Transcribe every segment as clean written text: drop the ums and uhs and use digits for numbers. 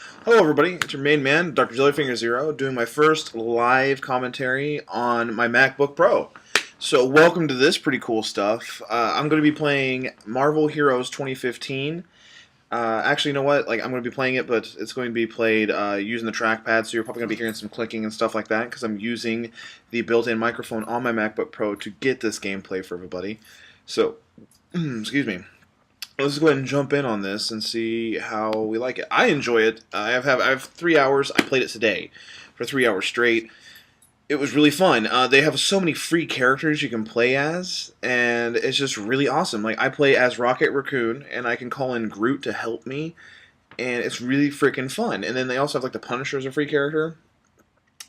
Hello everybody, it's your main man, Dr. Jellyfinger0, doing my first live commentary on my MacBook Pro. So welcome to this pretty cool stuff. I'm going to be playing Marvel Heroes 2015. Actually, you know what? I'm going to be playing it, but it's going to be played using the trackpad, so you're probably going to be hearing some clicking and stuff like that, because I'm using the built-in microphone on my MacBook Pro to get this gameplay for everybody. So, excuse me. Let's go ahead and jump in on this and see how we like it. I enjoy it. I have 3 hours. I played it today for 3 hours straight. It was really fun. They have so many free characters you can play as, and it's just really awesome. Like, I play as Rocket Raccoon, and I can call in Groot to help me, and it's really freaking fun. And then they also have like the Punisher as a free character.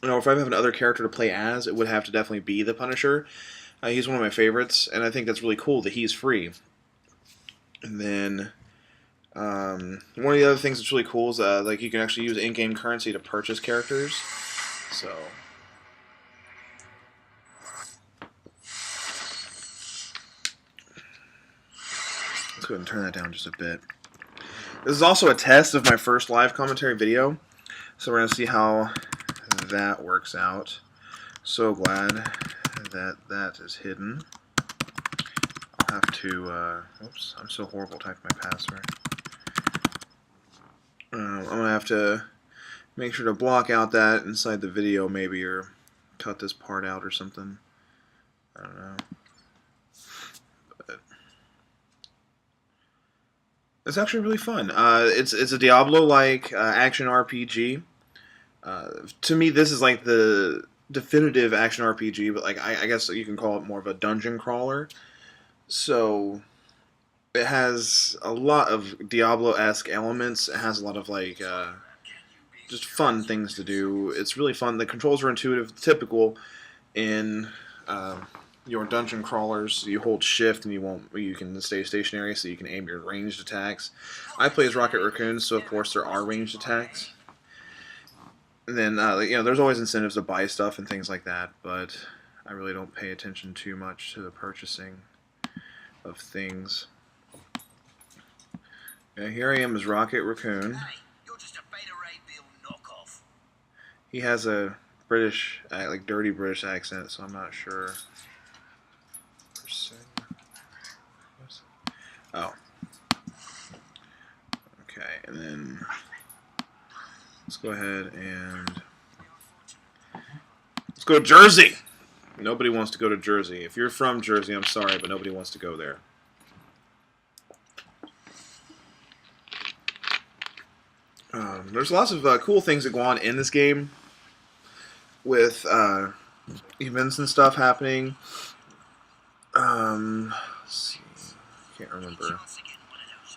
You know, if I have another character to play as, it would have to definitely be the Punisher. He's one of my favorites, and I think that's really cool that he's free. And then one of the other things that's really cool is like you can actually use in-game currency to purchase characters. So let's go ahead and turn that down just a bit. This is also a test of my first live commentary video, so we're going to see how that works out. So glad that that is hidden. I'll have to, oops, I'm so horrible typing my password. I'm going to have to make sure to block out that inside the video maybe, or cut this part out or something. I don't know. But it's actually really fun. It's a Diablo-like action RPG. To me, this is like the definitive action RPG, but like I guess you can call it more of a dungeon crawler. So it has a lot of Diablo-esque elements. It has a lot of like just fun things to do. It's really fun. The controls are intuitive, typical in your dungeon crawlers. You hold shift and you can stay stationary, so you can aim your ranged attacks. I play as Rocket Raccoon, so of course there are ranged attacks. And then you know, there's always incentives to buy stuff and things like that, but I really don't pay attention too much to the purchasing of things. Here I am as Rocket Raccoon. Hey, you're just a Beta Ray Bill knockoff. He has a British, like dirty British accent, so I'm not sure. Oh. Okay, and then let's go ahead and let's go to Jersey. Nobody wants to go to Jersey. If you're from Jersey, I'm sorry, but nobody wants to go there. There's lots of cool things that go on in this game with events and stuff happening. Let's see. Can't remember.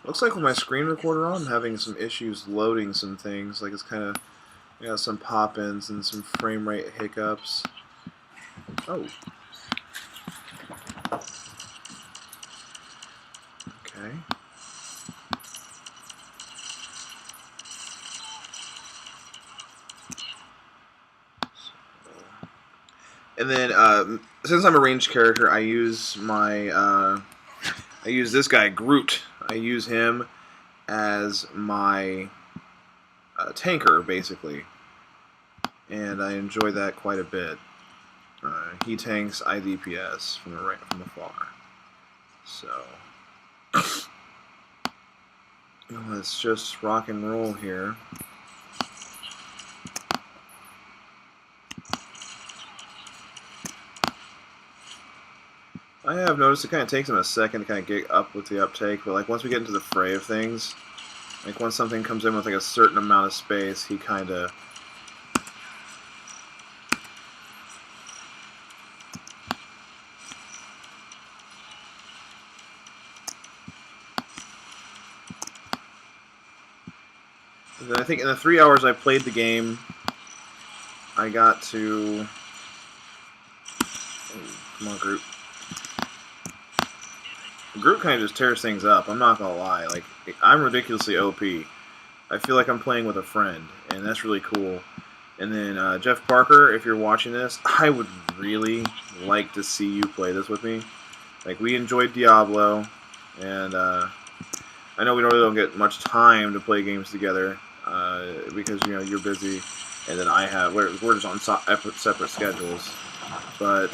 Looks like with my screen recorder on, I'm having some issues loading some things. Like it's kind of got some pop-ins and some frame rate hiccups. Oh. Okay. And then, since I'm a ranged character, I use my, I use this guy, Groot. I use him as my tanker, basically. And I enjoy that quite a bit. He tanks IDPS from afar. So, let's just rock and roll here. I have noticed it kind of takes him a second to kind of get up with the uptake, but like once we get into the fray of things, like once something comes in with like a certain amount of space, he kind of then I think in the 3 hours I played the game, I got to... Oh, come on, Groot. Groot kind of just tears things up, I'm not gonna lie. Like, I'm ridiculously OP. I feel like I'm playing with a friend, and that's really cool. And then, Jeff Parker, if you're watching this, I would really like to see you play this with me. Like, we enjoyed Diablo, and I know we really don't get much time to play games together. because you're busy, and then we're just on separate schedules. But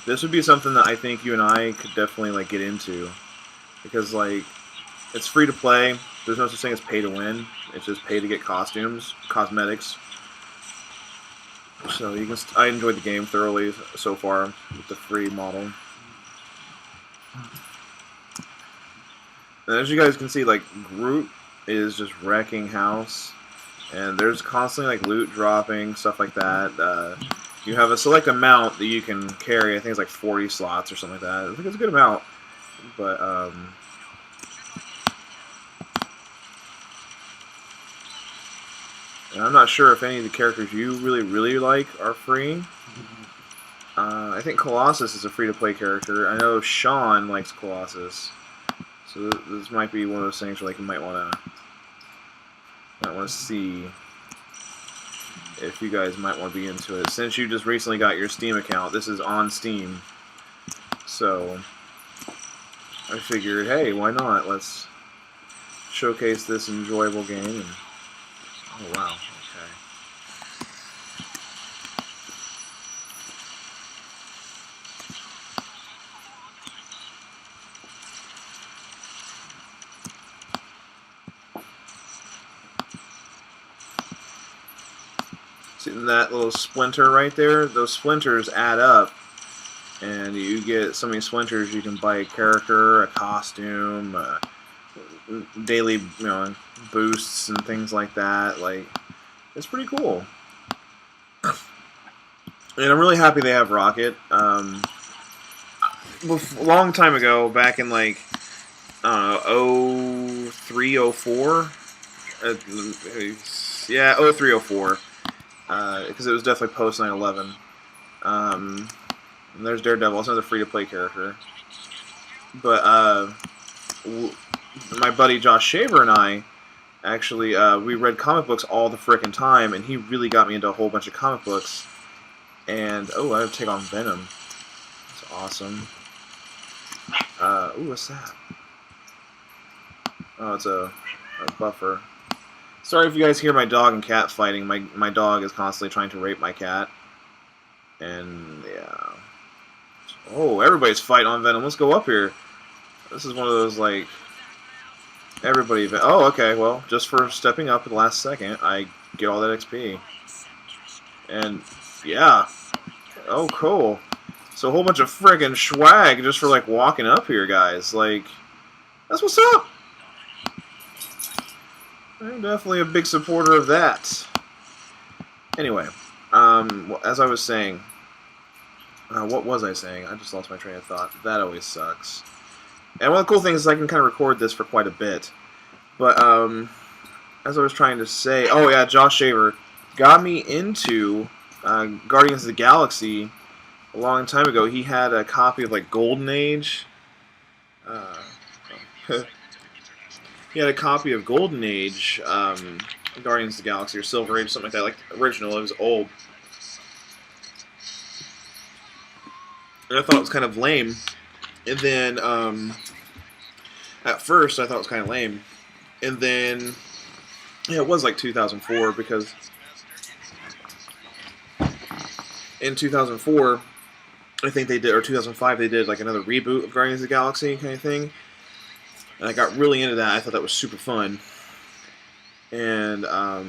this would be something that I think you and I could definitely like get into, because like it's free to play. There's no such thing as pay to win. It's just pay to get costumes, cosmetics. So I enjoyed the game thoroughly so far with the free model. And as you guys can see, like Groot is just wrecking house, and there's constantly like loot dropping, stuff like that. You have a select amount that you can carry. I think it's like 40 slots or something like that. I think it's a good amount, but and I'm not sure if any of the characters you really like are free. I think Colossus is a free-to-play character. I know Sean likes Colossus, so this might be one of those things where like you might want to see if you guys might want to be into it. Since you just recently got your Steam account, this is on Steam, so I figured, hey, why not? Let's showcase this enjoyable game. And, oh wow, okay. See that little splinter right there? Those splinters add up, and you get so many splinters you can buy a character, a costume, daily boosts and things like that. Like, it's pretty cool. And I'm really happy they have Rocket. A long time ago, back in like I don't know, 03, 04. Yeah, 03, 04. Because it was definitely post 9/11. And there's Daredevil. It's another free-to-play character. But my buddy Josh Shaver and I actually we read comic books all the frickin' time, and he really got me into a whole bunch of comic books. And oh, I have to take on Venom. That's awesome. Ooh, what's that? Oh, it's a buffer. Sorry if you guys hear my dog and cat fighting. My dog is constantly trying to rape my cat. And, yeah. Oh, everybody's fighting on Venom. Let's go up here. This is one of those, like, everybody... Oh, okay, well, just for stepping up at the last second, I get all that XP. And, yeah. Oh, cool. So a whole bunch of friggin' swag just for, like, walking up here, guys. Like, that's what's up. I'm definitely a big supporter of that. Anyway, as I was saying, what was I saying? I just lost my train of thought. That always sucks. And one of the cool things is I can kind of record this for quite a bit. But, as I was trying to say, oh yeah, Josh Shaver got me into Guardians of the Galaxy a long time ago. He had a copy of, like, Golden Age. He had a copy of Golden Age, Guardians of the Galaxy, or Silver Age, something like that, like the original. It was old. And I thought it was kind of lame. And then, at first, I thought it was kind of lame. And then, yeah, it was like 2004, because in 2004, I think they did, or 2005, they did like another reboot of Guardians of the Galaxy kind of thing. And I got really into that. I thought that was super fun. And I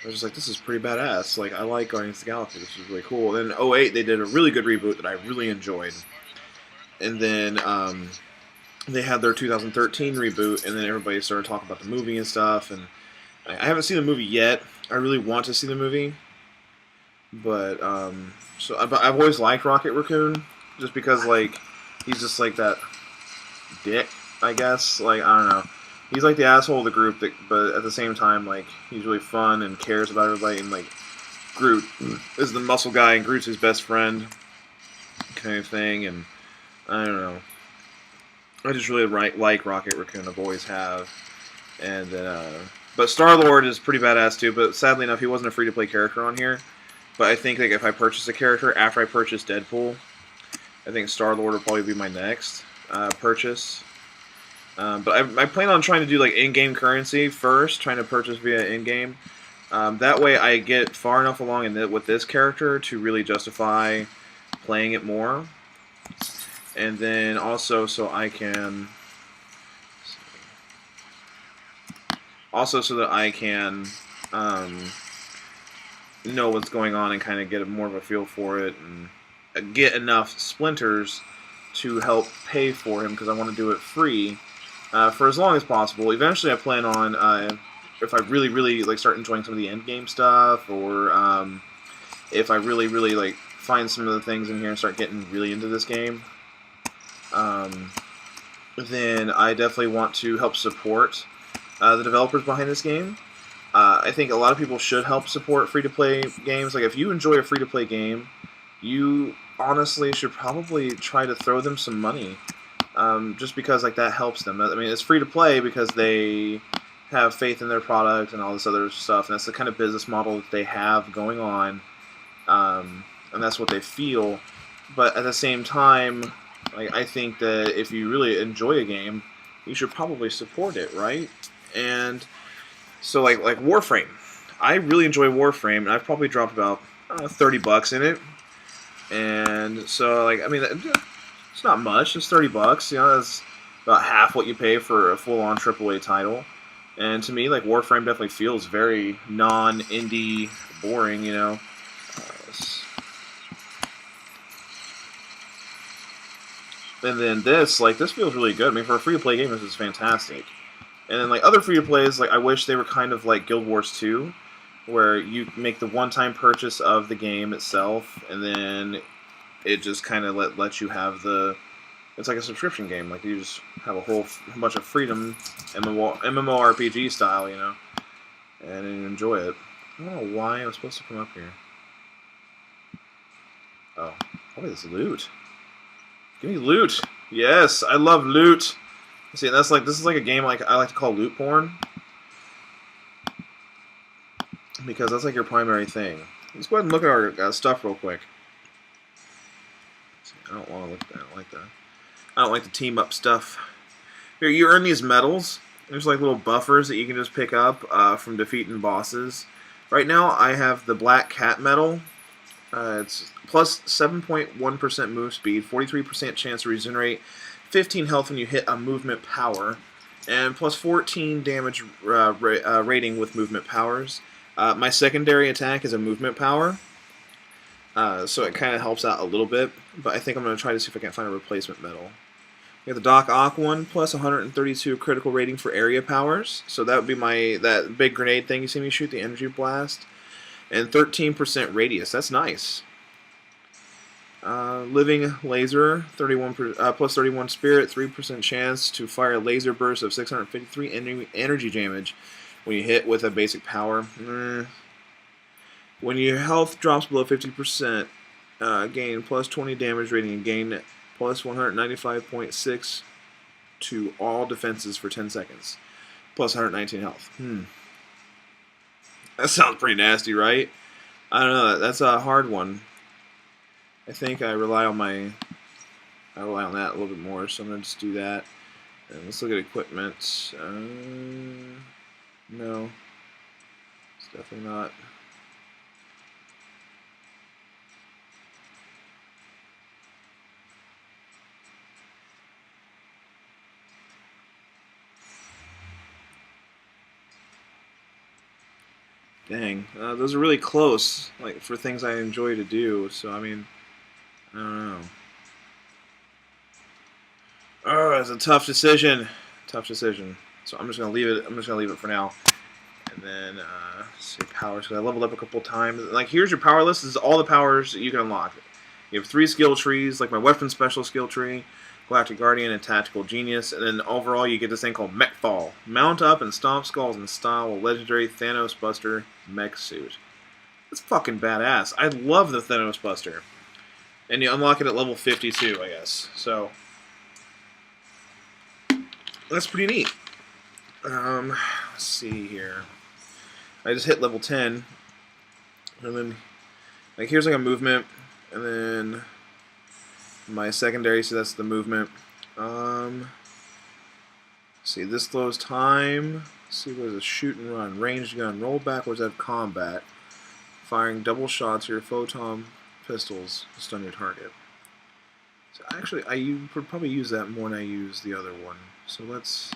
was just like, this is pretty badass. Like, I like Guardians of the Galaxy. This is really cool. Then in 2008, they did a really good reboot that I really enjoyed. And then they had their 2013 reboot, and then everybody started talking about the movie and stuff. And I haven't seen the movie yet. I really want to see the movie. But, I've always liked Rocket Raccoon, just because, like, he's just like that dick, I guess. Like, I don't know. He's like the asshole of the group, but at the same time, like, he's really fun and cares about everybody. And, like, Groot is the muscle guy, and Groot's his best friend, kind of thing. And I don't know. I just really like Rocket Raccoon. I've always have. And but Starlord is pretty badass too. But sadly enough, he wasn't a free-to-play character on here. But I think, like, if I purchase a character after I purchase Deadpool, I think Starlord will probably be my next purchase. But I plan on trying to do like in-game currency first, trying to purchase via in-game. That way, I get far enough along with this character to really justify playing it more, and then also so I can, also so that I can know what's going on and kind of get more of a feel for it and get enough splinters to help pay for him because I want to do it free for as long as possible. Eventually, I plan on if I really, really like start enjoying some of the end game stuff, or if I really, really like find some of the things in here and start getting really into this game, then I definitely want to help support the developers behind this game. I think a lot of people should help support free-to-play games. Like, if you enjoy a free-to-play game, you honestly should probably try to throw them some money, just because like that helps them. I mean, it's free-to-play because they have faith in their product and all this other stuff, and that's the kind of business model that they have going on, and that's what they feel. But at the same time, like, I think that if you really enjoy a game, you should probably support it, right? And so like Warframe, I really enjoy Warframe, and I've probably dropped about $30 in it. And so like, I mean, it's not much. It's $30. You know, that's about half what you pay for a full-on AAA title. And to me, like, Warframe definitely feels very non-indie, boring. You know. And then this feels really good. I mean, for a free-to-play game, this is fantastic. And then, like, other free-to-plays, like, I wish they were kind of like Guild Wars 2, where you make the one-time purchase of the game itself, and then it just kind of lets you have the... It's like a subscription game. Like, you just have a whole bunch of freedom, MMORPG style, you know, and you enjoy it. I don't know why I was supposed to come up here. Oh, probably this loot. Give me loot. Yes, I love loot. See, this is like a game like I like to call loot porn, because that's like your primary thing. Let's go ahead and look at our stuff real quick. I don't want to look at that. I don't like that. I don't like the team up stuff. Here, you earn these medals. There's like little buffers that you can just pick up from defeating bosses. Right now, I have the Black Cat medal. It's plus 7.1% move speed, 43% chance to regenerate, 15 health when you hit a movement power, and plus 14 damage rating with movement powers. My secondary attack is a movement power, so it kind of helps out a little bit, but I think I'm going to try to see if I can find a replacement medal. We have the Doc Ock one, plus 132 critical rating for area powers, so that would be that big grenade thing you see me shoot, the energy blast, and 13% radius. That's nice. Living Laser, plus 31 Spirit, 3% chance to fire a laser burst of 653 energy damage when you hit with a basic power. When your health drops below 50%, gain plus 20 damage rating and gain plus 195.6 to all defenses for 10 seconds. Plus 119 health. That sounds pretty nasty, right? I don't know. That's a hard one. I think I rely on that a little bit more, so I'm going to just do that. And let's look at equipment. No. It's definitely not. Dang. Those are really close, like, for things I enjoy to do, so, I mean, I don't know. Oh, it's a tough decision. Tough decision. So I'm just gonna leave it. I'm just gonna leave it for now. And then see powers. Because I leveled up a couple times. Like, here's your power list. This is all the powers that you can unlock. You have 3 skill trees, like my weapon special skill tree, Galactic Guardian, and Tactical Genius. And then overall, you get this thing called Mech Fall. Mount up and stomp skulls in style with legendary Thanos Buster mech suit. That's fucking badass. I love the Thanos Buster. And you unlock it at level 52, I guess. So that's pretty neat. Let's see here. I just hit level 10, and then like here's like a movement, and then my secondary, so that's the movement. See, this slows time. See, what is a shoot and run? Ranged gun. Roll backwards out of combat. Firing double shots of your photon pistols to stun your target. So actually, I would probably use that more than I use the other one. So let's...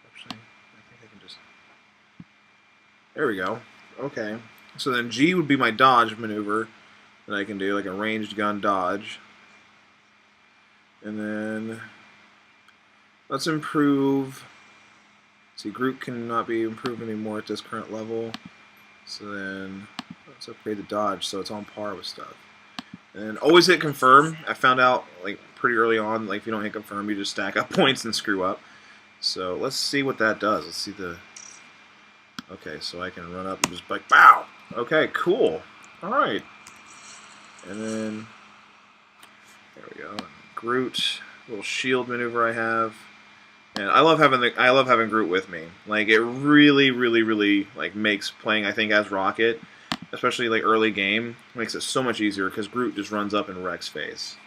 Actually, I think I can just... There we go. Okay. So then G would be my dodge maneuver that I can do, like a ranged gun dodge. And then... Let's improve... See, Groot cannot be improved anymore at this current level. So then, let's upgrade the dodge so it's on par with stuff. And always hit confirm. I found out like pretty early on, like if you don't hit confirm, you just stack up points and screw up. So let's see what that does. Let's see the... Okay, so I can run up and just like, bow! Okay, cool. Alright. And then, there we go. And Groot, little shield maneuver I have. And I love having Groot with me. Like it really like makes playing I think as Rocket, especially like early game, makes it so much easier because Groot just runs up and wrecks face.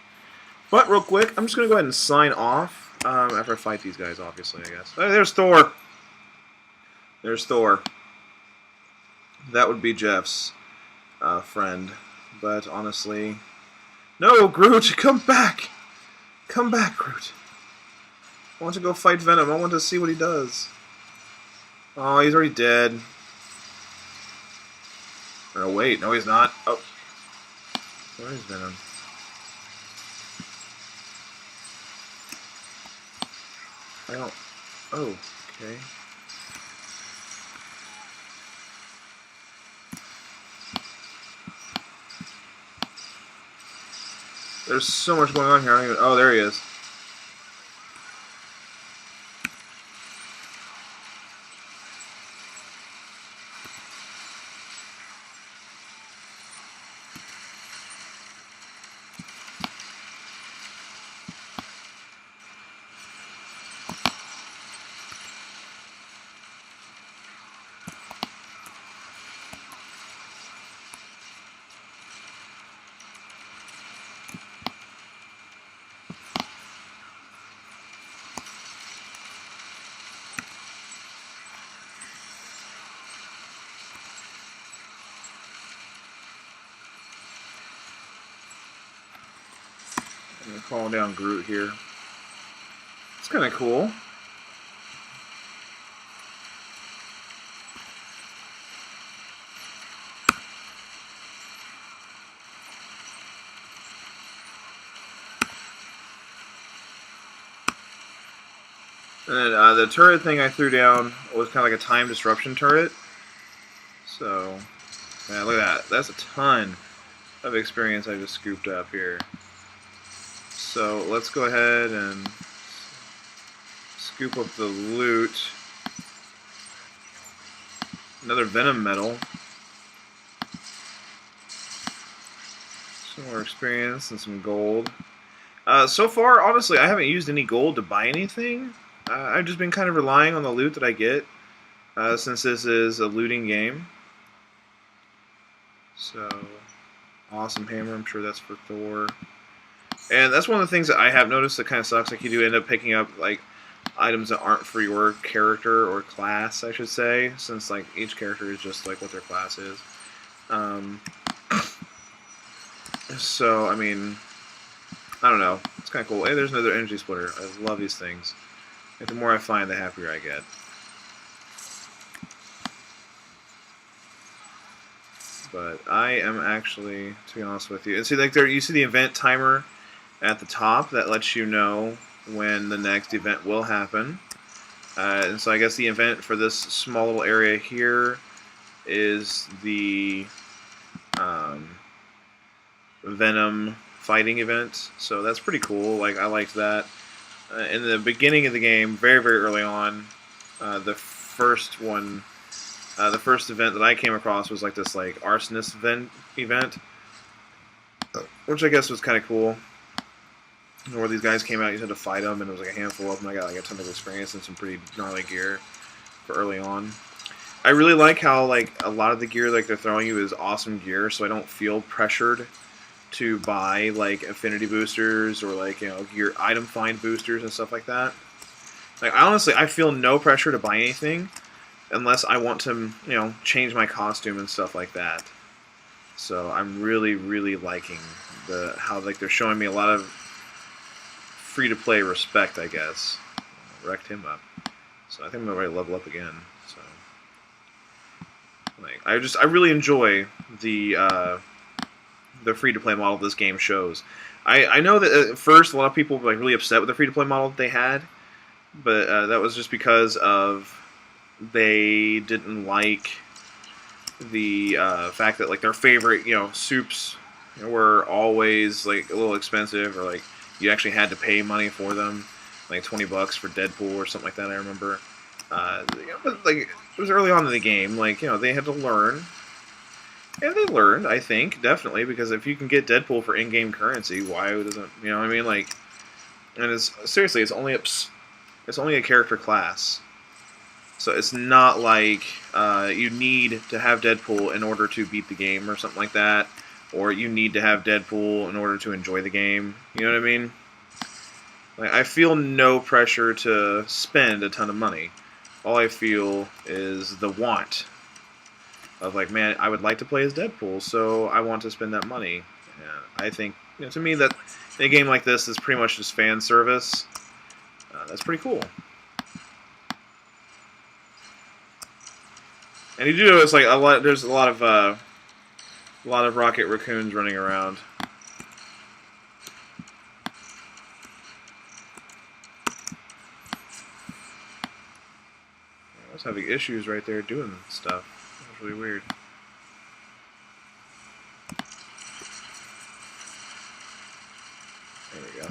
But real quick, I'm just gonna go ahead and sign off after I fight these guys. Obviously, I guess. Oh, there's Thor. There's Thor. That would be Jeff's friend. But honestly, no, Groot, come back! Come back, Groot. I want to go fight Venom. I want to see what he does. Oh, he's already dead. Oh, wait. No, he's not. Oh. Where is Venom? I don't... Oh, okay. There's so much going on here. I don't even... Oh, there he is. I'm calling down Groot here. It's kind of cool. And then the turret thing I threw down was kind of like a time disruption turret. So, man, look at that. That's a ton of experience I just scooped up here. So let's go ahead and scoop up the loot. Another Venom medal. Some more experience and some gold. So far, honestly, I haven't used any gold to buy anything. I've just been kind of relying on the loot that I get, since this is a looting game. So, awesome hammer, I'm sure that's for Thor. And that's one of the things that I have noticed that kind of sucks, like you do end up picking up, like, items that aren't for your character, or class, I should say, since, like, each character is just, like, what their class is. So, I mean, I don't know, it's kind of cool. Hey, there's another energy splitter. I love these things. Like, the more I find, the happier I get. But I am actually, to be honest with you, and see, like there, you see the event timer at the top that lets you know when the next event will happen. And so I guess the event for this small little area here is the Venom fighting event. So that's pretty cool. Like, I liked that. In the beginning of the game, very early on, the first one, the first event that I came across was like this like arsonist event, which I guess was kind of cool. Where these guys came out, you had to fight them, and it was like a handful of them. I got like a ton of experience and some pretty gnarly gear for early on. I really like how like a lot of the gear like they're throwing you is awesome gear, so I don't feel pressured to buy like affinity boosters or like your item find boosters and stuff like that. Like honestly, I feel no pressure to buy anything unless I want to change my costume and stuff like that. So I'm really liking how like they're showing me a lot of free to play respect, I guess. Wrecked him up. So I think I'm ready to level up again. So like I really enjoy the free to play model this game shows. I know that at first a lot of people were like really upset with the free to play model that they had, but that was just because of they didn't like the fact that like their favorite soups were always like a little expensive, or like you actually had to pay money for them, like $20 for Deadpool or something like that. I remember, but like it was early on in the game, like they had to learn, and they learned. I think definitely, because if you can get Deadpool for in-game currency, why doesn't what I mean? Like, and it's seriously, it's only a character class. So it's not like you need to have Deadpool in order to beat the game or something like that, or you need to have Deadpool in order to enjoy the game. You know what I mean? Like, I feel no pressure to spend a ton of money. All I feel is the want of like, man, I would like to play as Deadpool, so I want to spend that money. And I think to me that in a game like this is pretty much just fan service. That's pretty cool. And you do notice like there's a lot of Rocket Raccoons running around. I was having issues right there doing stuff. It was really weird. There we go.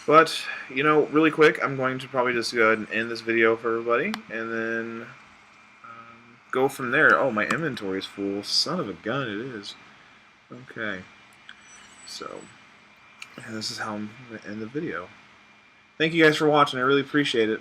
But, really quick, I'm going to probably just go ahead and end this video for everybody, and then go from there. Oh, my inventory is full. Son of a gun, it is. Okay. So, this is how I'm going to end the video. Thank you guys for watching. I really appreciate it.